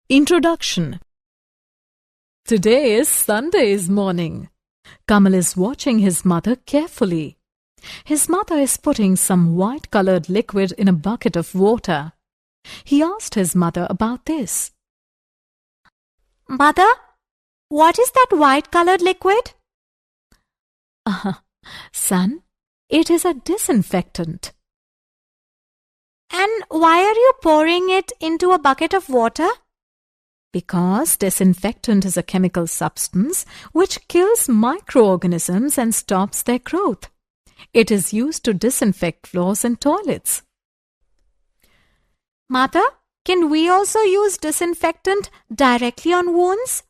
Introduction. Today is Sunday's morning. Kamal is watching his mother carefully. His mother is putting some white-colored liquid in a bucket of water. He asked his mother about this. Mother, what is that white-colored liquid? Son, it is a disinfectant. And why are you pouring it into a bucket of water? Because disinfectant is a chemical substance which kills microorganisms and stops their growth. It is used to disinfect floors and toilets. Mother, can we also use disinfectant directly on wounds?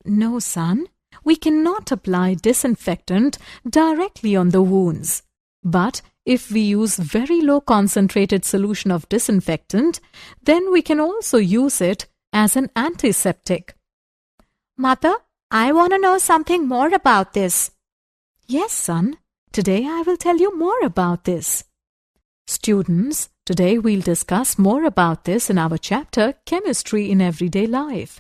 No, son. We cannot apply disinfectant directly on the wounds. But if we use very low concentrated solution of disinfectant, then we can also use it as an antiseptic. Mother, I want to know something more about this. Yes, son. Today I will tell you more about this. Students, today we'll discuss more about this in our chapter Chemistry in Everyday Life.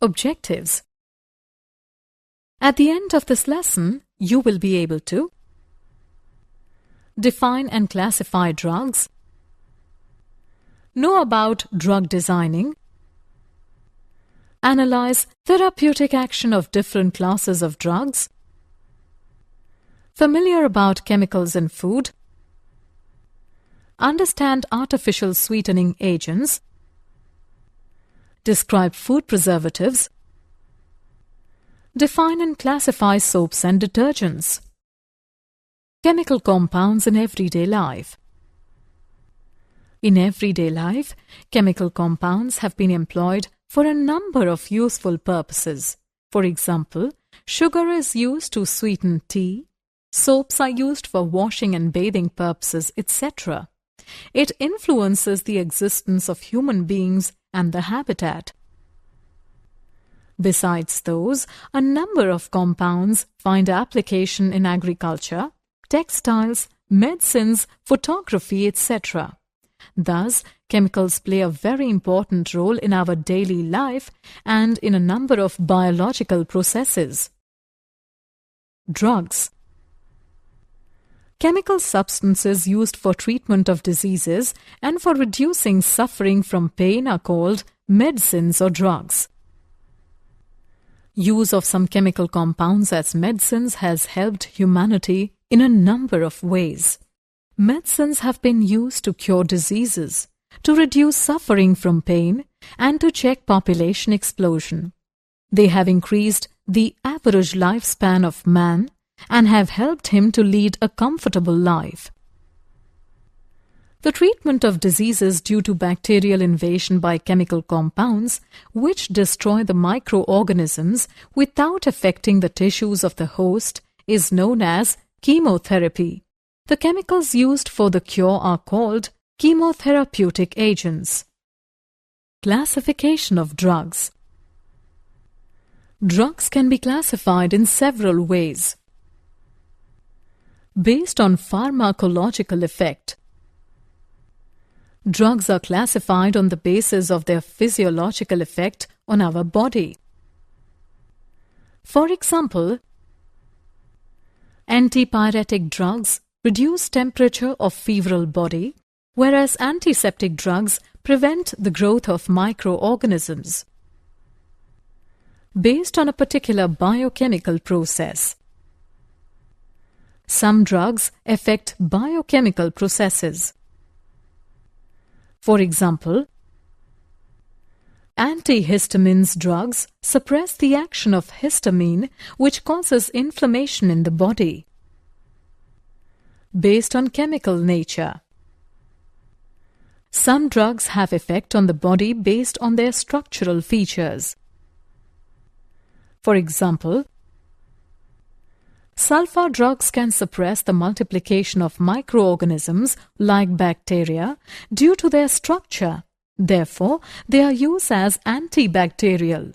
Objectives. At the end of this lesson, you will be able to define and classify drugs, know about drug designing, analyze therapeutic action of different classes of drugs, familiar about chemicals in food, understand artificial sweetening agents, describe food preservatives, define and classify soaps and detergents. Chemical compounds in everyday life. In everyday life, chemical compounds have been employed for a number of useful purposes. For example, sugar is used to sweeten tea, soaps are used for washing and bathing purposes, etc. It influences the existence of human beings and the habitat. Besides those, a number of compounds find application in agriculture, textiles, medicines, photography, etc. Thus, chemicals play a very important role in our daily life and in a number of biological processes. Drugs. Chemical substances used for treatment of diseases and for reducing suffering from pain are called medicines or drugs. Use of some chemical compounds as medicines has helped humanity in a number of ways. Medicines have been used to cure diseases, to reduce suffering from pain, and to check population explosion. They have increased the average lifespan of man and have helped him to lead a comfortable life. The treatment of diseases due to bacterial invasion by chemical compounds, which destroy the microorganisms without affecting the tissues of the host, is known as chemotherapy. The chemicals used for the cure are called chemotherapeutic agents. Classification of drugs. Drugs can be classified in several ways. Based on pharmacological effect. Drugs are classified on the basis of their physiological effect on our body. For example, antipyretic drugs reduce temperature of febrile body, whereas antiseptic drugs prevent the growth of microorganisms. Based on a particular biochemical process. Some drugs affect biochemical processes. For example, antihistamines drugs suppress the action of histamine, which causes inflammation in the body. Based on chemical nature. Some drugs have effect on the body based on their structural features. For example, sulfur drugs can suppress the multiplication of microorganisms like bacteria due to their structure. Therefore, they are used as antibacterial.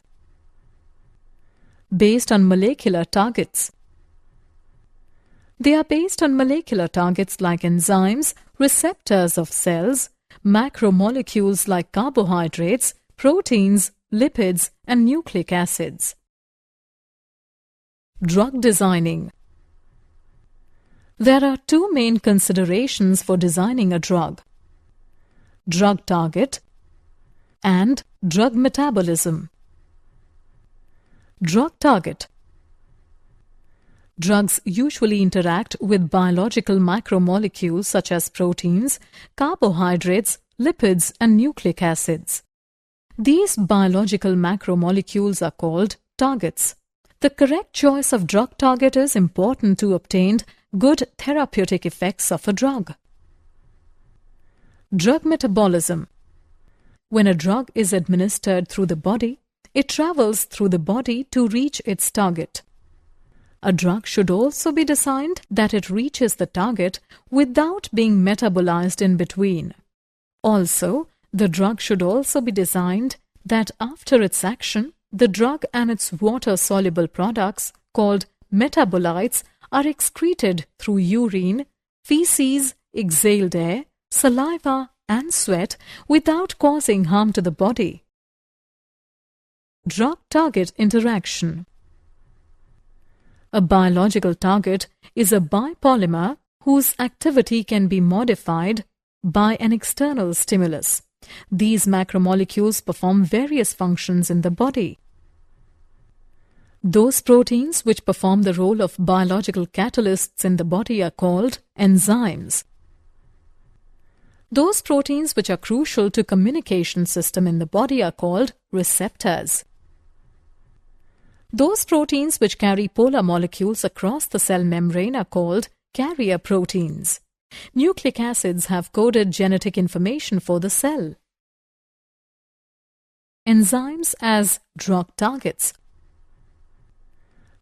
based on molecular targets. They are based on molecular targets like enzymes, receptors of cells, macromolecules like carbohydrates, proteins, lipids, and nucleic acids. Drug designing. There are two main considerations for designing a drug: drug target and drug metabolism. Drug target. Drugs usually interact with biological macromolecules such as proteins, carbohydrates, lipids, and nucleic acids. These biological macromolecules are called targets. The correct choice of drug target is important to obtain good therapeutic effects of a drug. Drug metabolism. When a drug is administered through the body, it travels through the body to reach its target. A drug should also be designed that it reaches the target without being metabolized in between. Also, the drug should also be designed that after its action, the drug and its water-soluble products, called metabolites, are excreted through urine, feces, exhaled air, saliva, and sweat without causing harm to the body. Drug-target interaction. A biological target is a biopolymer whose activity can be modified by an external stimulus. These macromolecules perform various functions in the body. Those proteins which perform the role of biological catalysts in the body are called enzymes. Those proteins which are crucial to communication system in the body are called receptors. Those proteins which carry polar molecules across the cell membrane are called carrier proteins. Nucleic acids have coded genetic information for the cell. Enzymes as drug targets.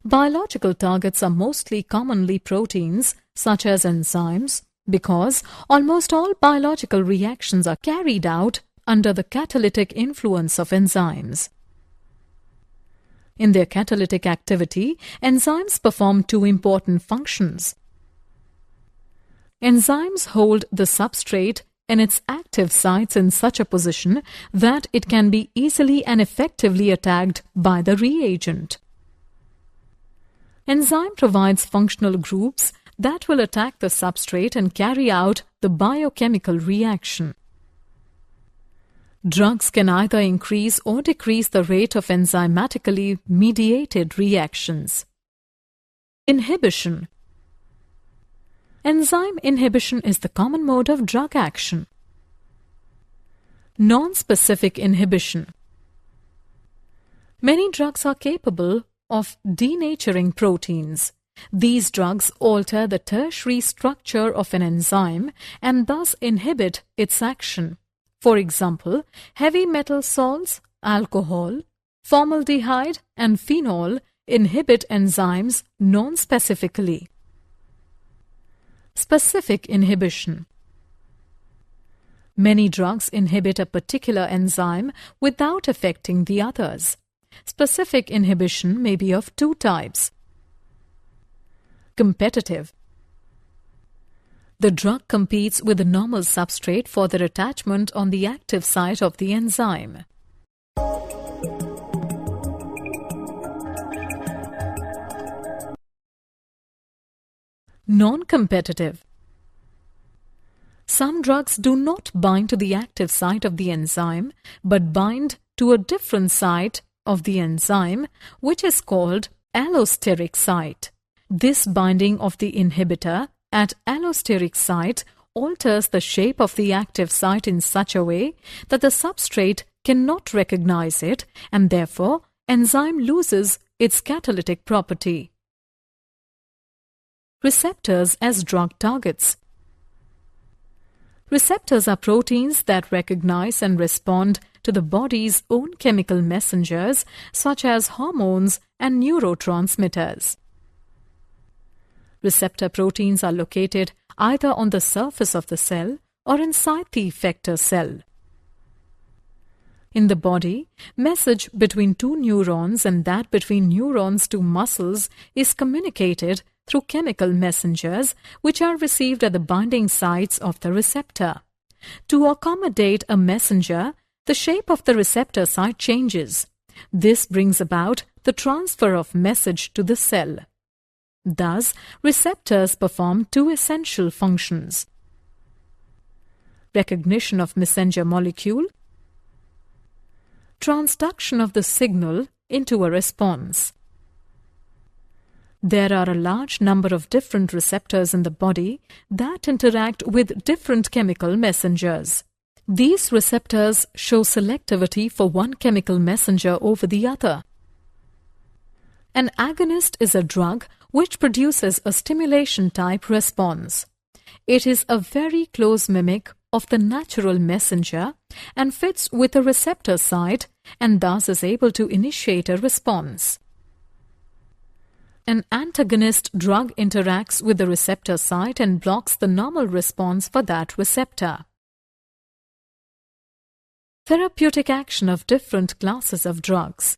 Biological targets are mostly commonly proteins such as enzymes because almost all biological reactions are carried out under the catalytic influence of enzymes. In their catalytic activity, enzymes perform two important functions. Enzymes hold the substrate and its active sites in such a position that it can be easily and effectively attacked by the reagent. Enzyme provides functional groups that will attack the substrate and carry out the biochemical reaction. Drugs can either increase or decrease the rate of enzymatically mediated reactions. Inhibition. Enzyme inhibition is the common mode of drug action. Non-specific inhibition. Many drugs are capable of denaturing proteins. These drugs alter the tertiary structure of an enzyme and thus inhibit its action. For example, heavy metal salts, alcohol, formaldehyde, and phenol inhibit enzymes non-specifically. Specific inhibition. Many drugs inhibit a particular enzyme without affecting the others. Specific inhibition may be of two types. Competitive. The drug competes with the normal substrate for their attachment on the active site of the enzyme. Non-competitive. Some drugs do not bind to the active site of the enzyme, but bind to a different site of the enzyme, which is called allosteric site. This binding of the inhibitor at allosteric site alters the shape of the active site in such a way that the substrate cannot recognize it, and therefore enzyme loses its catalytic property. Receptors as drug targets. Receptors are proteins that recognize and respond to the body's own chemical messengers such as hormones and neurotransmitters. Receptor proteins are located either on the surface of the cell or inside the effector cell. In the body, message between two neurons and that between neurons to muscles is communicated through chemical messengers which are received at the binding sites of the receptor. To accommodate a messenger, the shape of the receptor site changes. This brings about the transfer of message to the cell. Thus, receptors perform two essential functions: recognition of messenger molecule, transduction of the signal into a response. There are a large number of different receptors in the body that interact with different chemical messengers. These receptors show selectivity for one chemical messenger over the other. An agonist is a drug which produces a stimulation-type response. It is a very close mimic of the natural messenger and fits with a receptor site and thus is able to initiate a response. An antagonist drug interacts with the receptor site and blocks the normal response for that receptor. Therapeutic action of different classes of drugs.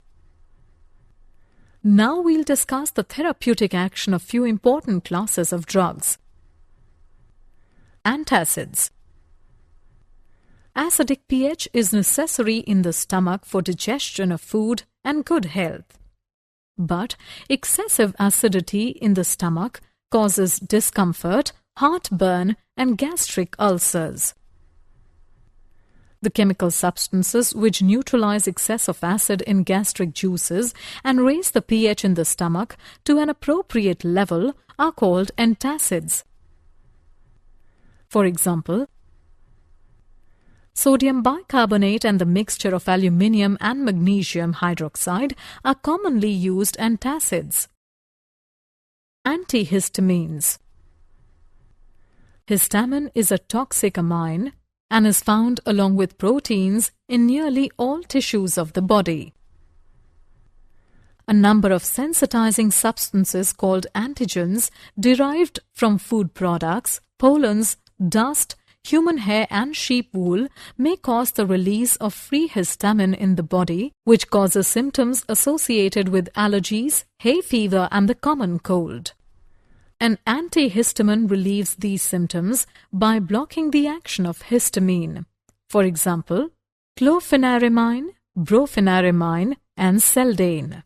Now we'll discuss the therapeutic action of few important classes of drugs. Antacids. Acidic pH is necessary in the stomach for digestion of food and good health. But excessive acidity in the stomach causes discomfort, heartburn, and gastric ulcers. The chemical substances which neutralize excess of acid in gastric juices and raise the pH in the stomach to an appropriate level are called antacids. For example, sodium bicarbonate and the mixture of aluminium and magnesium hydroxide are commonly used antacids. Antihistamines. Histamine is a toxic amine and is found along with proteins in nearly all tissues of the body. A number of sensitizing substances called antigens derived from food products, pollens, dust, human hair and sheep wool may cause the release of free histamine in the body, which causes symptoms associated with allergies, hay fever and the common cold. An antihistamine relieves these symptoms by blocking the action of histamine. For example, chlorpheniramine, brompheniramine and celdane.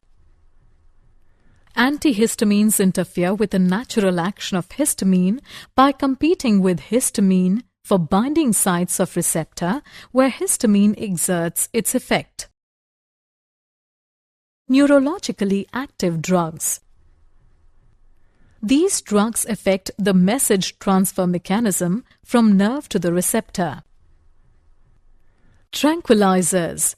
Antihistamines interfere with the natural action of histamine by competing with histamine for binding sites of receptor where histamine exerts its effect. Neurologically active drugs. These drugs affect the message transfer mechanism from nerve to the receptor. Tranquilizers.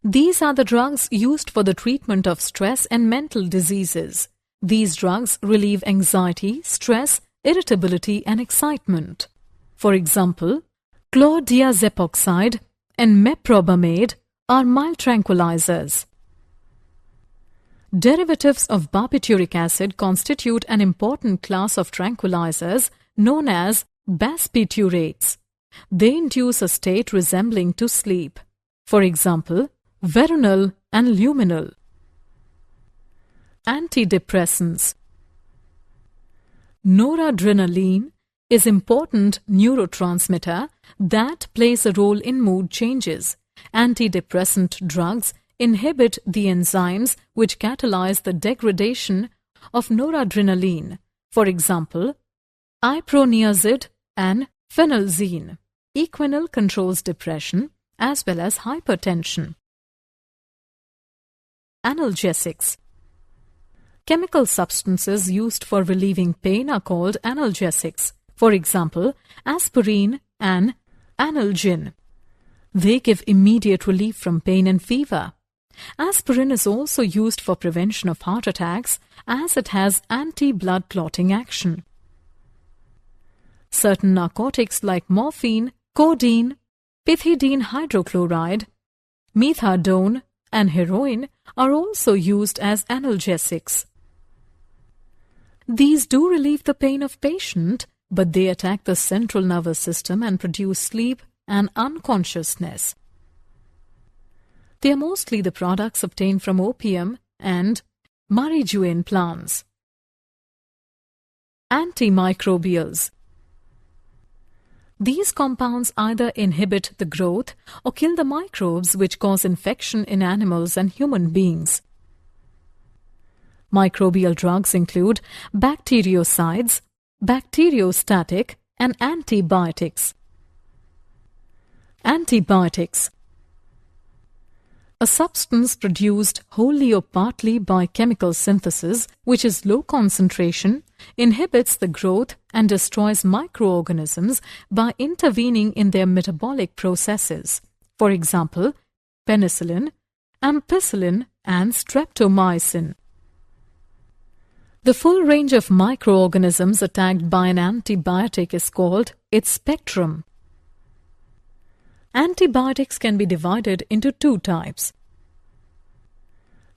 These are the drugs used for the treatment of stress and mental diseases. These drugs relieve anxiety, stress, irritability and excitement. For example, chlordiazepoxide and meprobamate are mild tranquilizers. Derivatives of barbituric acid constitute an important class of tranquilizers known as barbiturates. They induce a state resembling to sleep. For example, veronal and luminal. Antidepressants. Noradrenaline is an important neurotransmitter that plays a role in mood changes. Antidepressant drugs inhibit the enzymes which catalyze the degradation of noradrenaline. For example, iproniazid and phenelzine. Equinil controls depression as well as hypertension. Analgesics. Chemical substances used for relieving pain are called analgesics. For example, aspirin and analgin. They give immediate relief from pain and fever. Aspirin is also used for prevention of heart attacks as it has anti-blood clotting action. Certain narcotics like morphine, codeine, pethidine hydrochloride, methadone and heroin are also used as analgesics. These do relieve the pain of patient, but they attack the central nervous system and produce sleep and unconsciousness. They are mostly the products obtained from opium and marijuana plants. Antimicrobials. These compounds either inhibit the growth or kill the microbes which cause infection in animals and human beings. Microbial drugs include bactericides, bacteriostatic, and antibiotics. Antibiotics. A substance produced wholly or partly by chemical synthesis, which is low concentration, inhibits the growth and destroys microorganisms by intervening in their metabolic processes. For example, penicillin, ampicillin, and streptomycin. The full range of microorganisms attacked by an antibiotic is called its spectrum. Antibiotics can be divided into two types.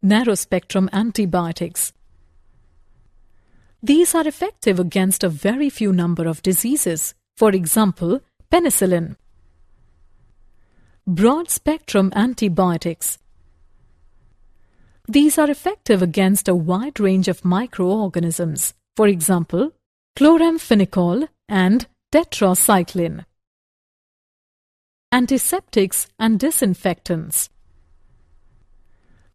Narrow-spectrum antibiotics. These are effective against a very few number of diseases. For example, penicillin. Broad-spectrum antibiotics. These are effective against a wide range of microorganisms. For example, chloramphenicol and tetracycline. Antiseptics and disinfectants.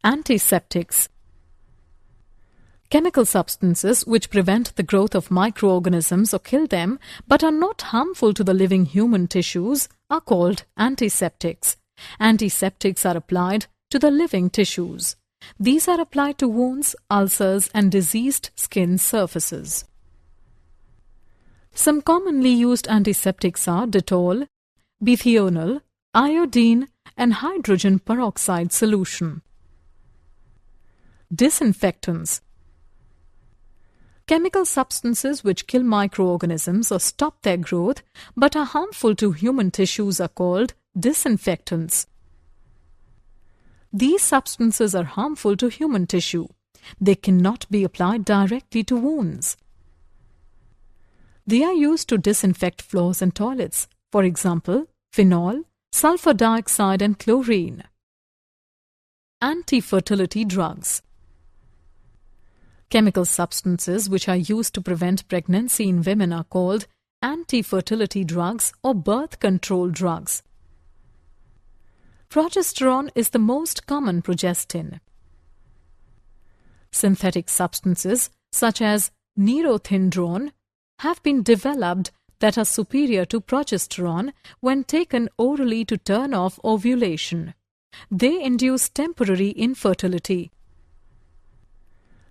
Antiseptics. Chemical substances which prevent the growth of microorganisms or kill them but are not harmful to the living human tissues are called antiseptics. Antiseptics are applied to the living tissues. These are applied to wounds, ulcers, and diseased skin surfaces. Some commonly used antiseptics are Dettol, bithionol, iodine, and hydrogen peroxide solution. Disinfectants. Chemical substances which kill microorganisms or stop their growth but are harmful to human tissues are called disinfectants. These substances are harmful to human tissue. They cannot be applied directly to wounds. They are used to disinfect floors and toilets. For example, phenol, sulfur dioxide, and chlorine. Antifertility drugs. Chemical substances which are used to prevent pregnancy in women are called antifertility drugs or birth control drugs. Progesterone is the most common progestin. Synthetic substances such as nerothindrone have been developed that are superior to progesterone when taken orally to turn off ovulation. They induce temporary infertility.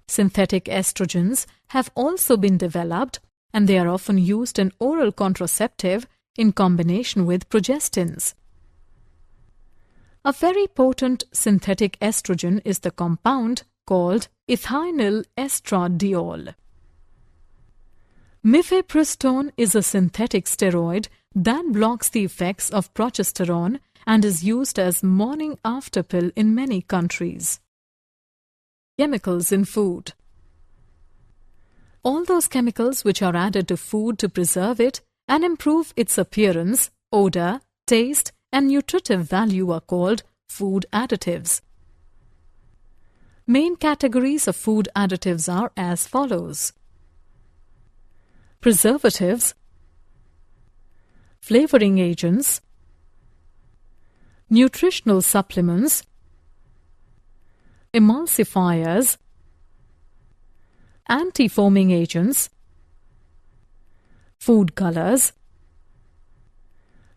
Synthetic estrogens have also been developed and they are often used in oral contraceptive in combination with progestins. A very potent synthetic estrogen is the compound called ethinyl estradiol. Mifepristone is a synthetic steroid that blocks the effects of progesterone and is used as morning after pill in many countries. Chemicals in food. All those chemicals which are added to food to preserve it and improve its appearance, odor, taste, and nutritive value are called food additives. Main categories of food additives are as follows: preservatives, flavoring agents, nutritional supplements, emulsifiers, anti-foaming agents, food colors,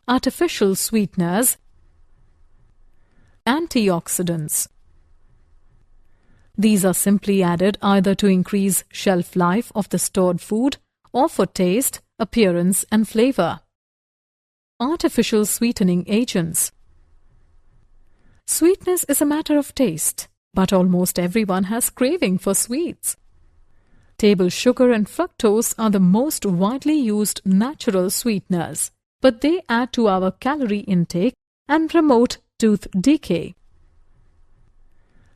artificial sweeteners, antioxidants. These are simply added either to increase shelf life of the stored food or for taste, appearance, and flavor. Artificial sweetening agents. Sweetness is a matter of taste, but almost everyone has craving for sweets. Table sugar and fructose are the most widely used natural sweeteners, but they add to our calorie intake and promote tooth decay.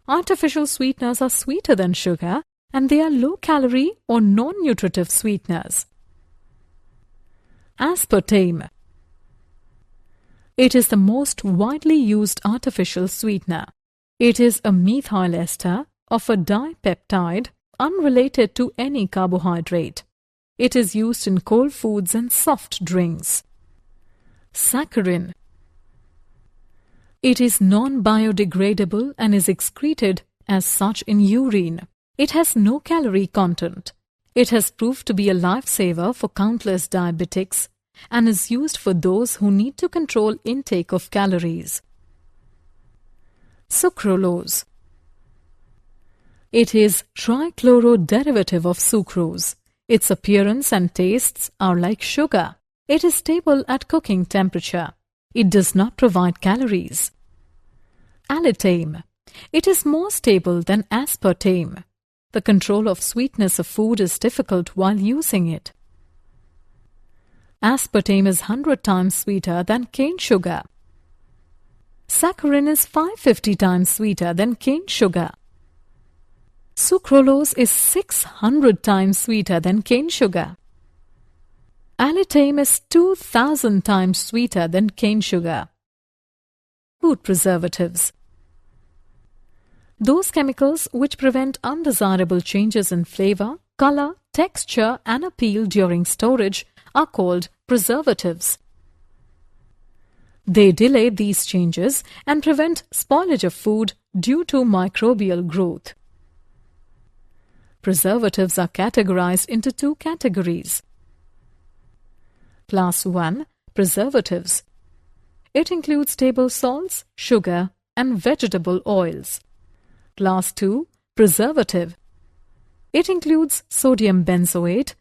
Artificial sweeteners are sweeter than sugar and they are low-calorie or non-nutritive sweeteners. Aspartame. It is the most widely used artificial sweetener. It is a methyl ester of a dipeptide unrelated to any carbohydrate. It is used in cold foods and soft drinks. Saccharin. It is non-biodegradable and is excreted as such in urine. It has no calorie content. It has proved to be a lifesaver for countless diabetics and is used for those who need to control intake of calories. Sucralose. It is trichloro-derivative of sucrose. Its appearance and tastes are like sugar. It is stable at cooking temperature. It does not provide calories. Allitame. It is more stable than aspartame. The control of sweetness of food is difficult while using it. Aspartame is 100 times sweeter than cane sugar. Saccharin is 550 times sweeter than cane sugar. Sucralose is 600 times sweeter than cane sugar. Allitame is 2000 times sweeter than cane sugar. Food preservatives. Those chemicals which prevent undesirable changes in flavor, color, texture and appeal during storage are called preservatives. They delay these changes and prevent spoilage of food due to microbial growth. Preservatives are categorized into two categories. Class 1. Preservatives. It includes table salts, sugar, and vegetable oils. Class 2. Preservative. It includes sodium benzoate,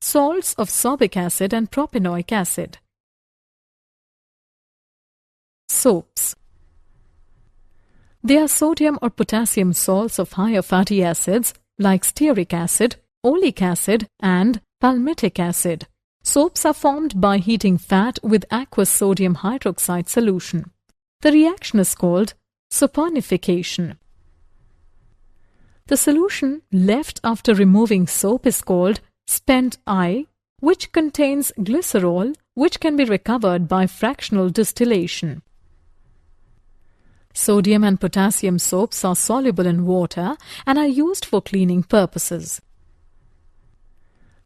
salts of sorbic acid and propanoic acid. Soaps. They are sodium or potassium salts of higher fatty acids like stearic acid, oleic acid, and palmitic acid. Soaps are formed by heating fat with aqueous sodium hydroxide solution. The reaction is called saponification. The solution left after removing soap is called spent I, which contains glycerol, which can be recovered by fractional distillation. Sodium and potassium soaps are soluble in water and are used for cleaning purposes.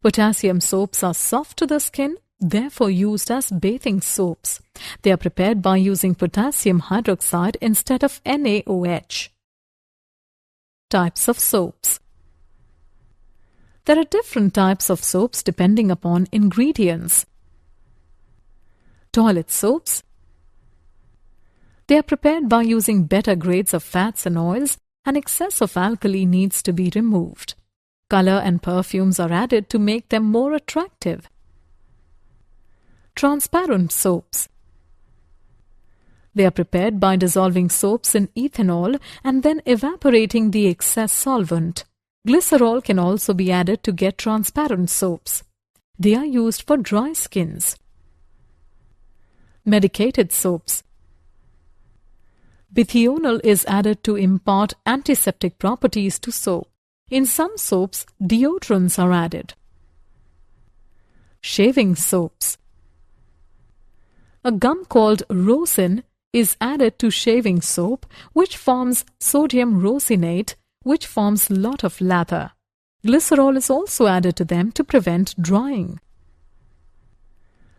Potassium soaps are soft to the skin, therefore used as bathing soaps. They are prepared by using potassium hydroxide instead of NaOH. Types of soaps. There are different types of soaps depending upon ingredients. Toilet soaps. They are prepared by using better grades of fats and oils, and excess of alkali needs to be removed. Color and perfumes are added to make them more attractive. Transparent soaps. They are prepared by dissolving soaps in ethanol and then evaporating the excess solvent. Glycerol can also be added to get transparent soaps. They are used for dry skins. Medicated soaps. Bithionol is added to impart antiseptic properties to soap. In some soaps, deodorants are added. Shaving soaps. A gum called rosin is added to shaving soap, which forms sodium rosinate, which forms lot of lather. Glycerol is also added to them to prevent drying.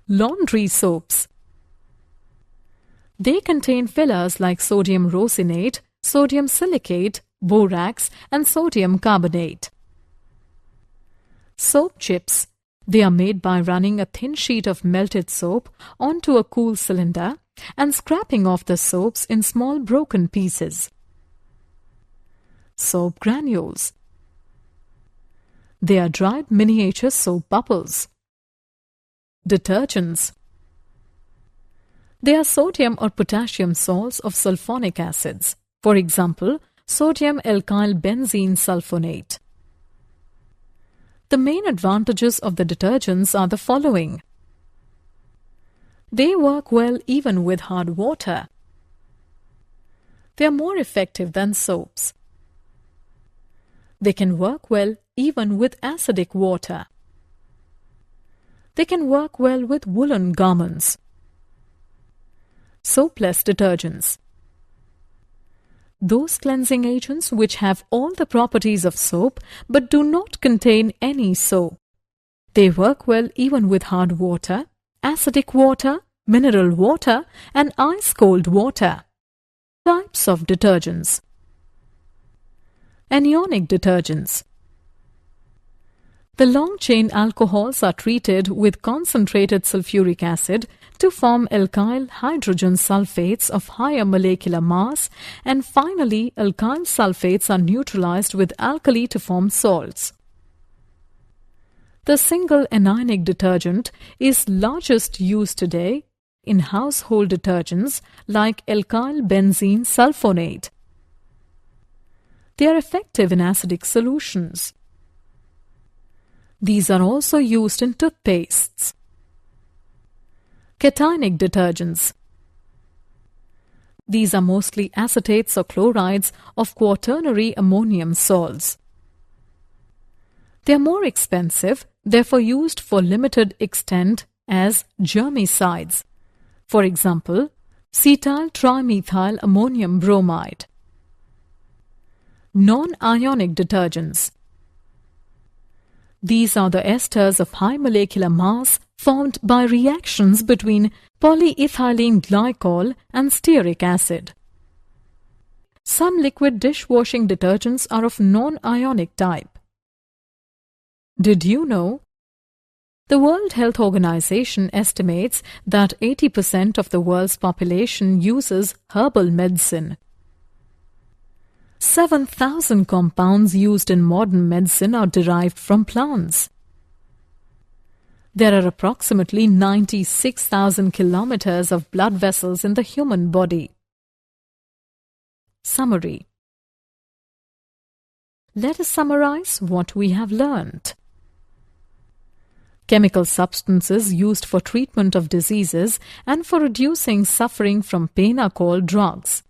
Laundry soaps. They contain fillers like sodium rosinate, sodium silicate, borax, and sodium carbonate. Soap chips. They are made by running a thin sheet of melted soap onto a cool cylinder and scraping off the soaps in small broken pieces. Soap granules. They are dried miniature soap bubbles. Detergents. They are sodium or potassium salts of sulfonic acids. For example, sodium alkyl benzene sulfonate. The main advantages of the detergents are the following. They work well even with hard water. They are more effective than soaps. They can work well even with acidic water. They can work well with woolen garments. Soapless detergents. those cleansing agents which have all the properties of soap but do not contain any soap. They work well even with hard water, acidic water, mineral water, and ice-cold water. Types of detergents. Anionic detergents. The long-chain alcohols are treated with concentrated sulfuric acid to form alkyl hydrogen sulfates of higher molecular mass, and finally alkyl sulfates are neutralized with alkali to form salts. The single anionic detergent is largest used today in household detergents like alkyl benzene sulfonate. They are effective in acidic solutions. These are also used in toothpastes. Cationic detergents. These are mostly acetates or chlorides of quaternary ammonium salts. They are more expensive, therefore used for limited extent as germicides. For example, cetyl trimethyl ammonium bromide. Non-ionic detergents. These are the esters of high molecular mass formed by reactions between polyethylene glycol and stearic acid. Some liquid dishwashing detergents are of non-ionic type. Did you know? The World Health Organization estimates that 80% of the world's population uses herbal medicine. 7,000 compounds used in modern medicine are derived from plants. There are approximately 96,000 kilometers of blood vessels in the human body. Summary. Let us summarize what we have learned. Chemical substances used for treatment of diseases and for reducing suffering from pain are called drugs.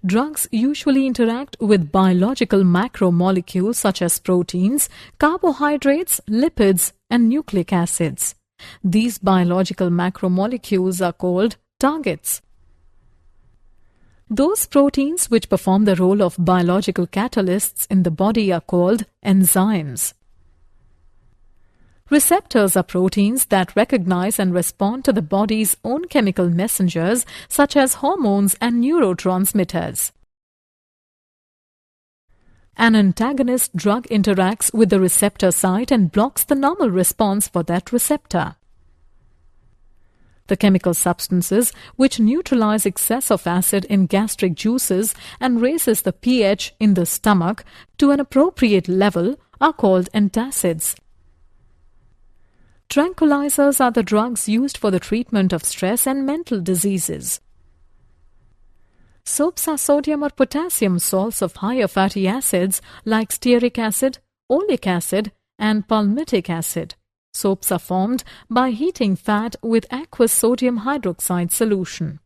Drugs usually interact with biological macromolecules such as proteins, carbohydrates, lipids, and nucleic acids. These biological macromolecules are called targets. Those proteins which perform the role of biological catalysts in the body are called enzymes. Receptors are proteins that recognize and respond to the body's own chemical messengers such as hormones and neurotransmitters. An antagonist drug interacts with the receptor site and blocks the normal response for that receptor. The chemical substances which neutralize excess of acid in gastric juices and raises the pH in the stomach to an appropriate level are called antacids. Tranquilizers are the drugs used for the treatment of stress and mental diseases. Soaps are sodium or potassium salts of higher fatty acids like stearic acid, oleic acid, and palmitic acid. Soaps are formed by heating fat with aqueous sodium hydroxide solution.